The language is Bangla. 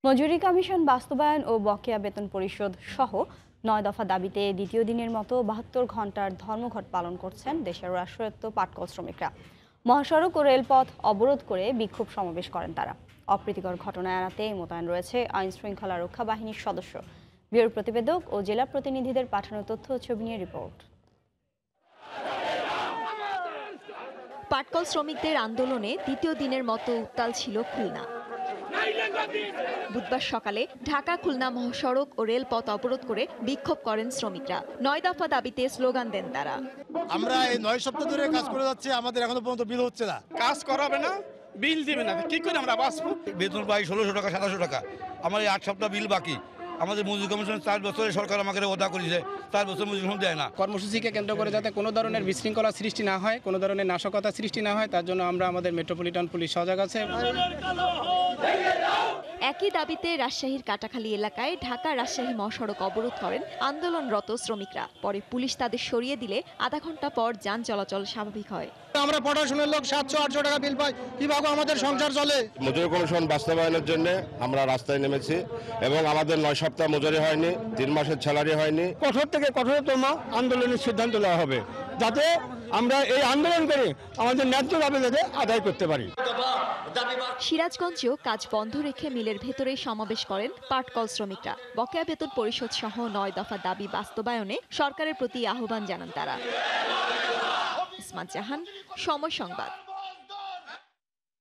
মজুরি কমিশন বাস্তবায়ন ও বকেয়া বেতন পরিশোধ সহ ৯ দফা দাবিতে দ্বিতীয় দিনের মতো ৭২ ঘণ্টার ধর্মঘট পালন করছেন দেশের রাষ্ট্রায়ত্ত পাটকল শ্রমিকরা। মহাসড়ক ও রেলপথ অবরোধ করে বিক্ষোভ সমাবেশ করেন তারা। অপ্রীতিকর ঘটনা এড়াতে মোতায়েন রয়েছে আইন শৃঙ্খলা রক্ষা বাহিনীর সদস্য। ব্যুরো প্রতিবেদক ও জেলা প্রতিনিধিদের পাঠানো তথ্য ও ছবি নিয়ে রিপোর্ট। পাটকল শ্রমিকদের আন্দোলনে দ্বিতীয় দিনের মতো উত্তাল ছিল খুলনা। বুধবার সকালে ঢাকা খুলনা মহাসড়ক ও রেলপথ অবরোধ করে বিক্ষোভ করেন শ্রমিকরা। ৯ দফা দাবিতে স্লোগান দেন তারা। আমরা এই ৯ সপ্তাহ ধরে কাজ করে যাচ্ছি, আমাদের এখনো পর্যন্ত বিল হচ্ছে না। কাজ করাবে না, বিল দিবে না, কি করে আমরা বাঁচবো? বেতন পাই ১৬০০ টাকা ২৭০০ টাকা, আমার এই ৮ সপ্তাহ বিল বাকি। আমাদের মজুরি কমিশন ৪ বছরে সরকার আমাকে ওদা করেছে, ৪ বছর মজুরি দেয় না। কর্মসূচিকে কেন্দ্র করে যাতে কোনো ধরনের বিশৃঙ্খলা সৃষ্টি না হয়, কোনো ধরনের নাশকতা সৃষ্টি না হয়, তার জন্য আমরা আমাদের মেট্রোপলিটন পুলিশ সজাগ আছে। একই দাবিতে রাজশাহীর কাটাখালী এলাকায় ঢাকা রাজশাহী মহাসড়ক অবরোধ করেন আন্দোলনরত শ্রমিকরা। পরে পুলিশ তাদের সরিয়ে দিলে আধা ঘন্টা পর যান চলাচল স্বাভাবিক হয়। আমরা পড়াশোনার লোক ৭০০-৮০০ টাকা বিল পাই, কিভাবে আমাদের সংসার চলে? মজুরি কমিশন বাস্তবায়নের জন্য আমরা রাস্তায় নেমেছি এবং আমাদের ৯ সপ্তাহ মজুরি হয়নি, ৩ মাসের স্যালারি হয়নি। কঠোর থেকে কঠোরতম আন্দোলনের সিদ্ধান্ত নেওয়া হবে, যাতে আমরা এই আন্দোলন করে আমাদের ন্যায্য দাবি যাতে আদায় করতে পারি। সিরাজগঞ্জেও কাজ বন্ধ রেখে মিলের ভেতরেই সমাবেশ করেন পাটকল শ্রমিকরা। বকেয়া বেতন পরিশোধ সহ ৯ দফা দাবি বাস্তবায়নে সরকারের প্রতি আহ্বান জানান তারা। ইসমাত জাহান, সময় সংবাদ।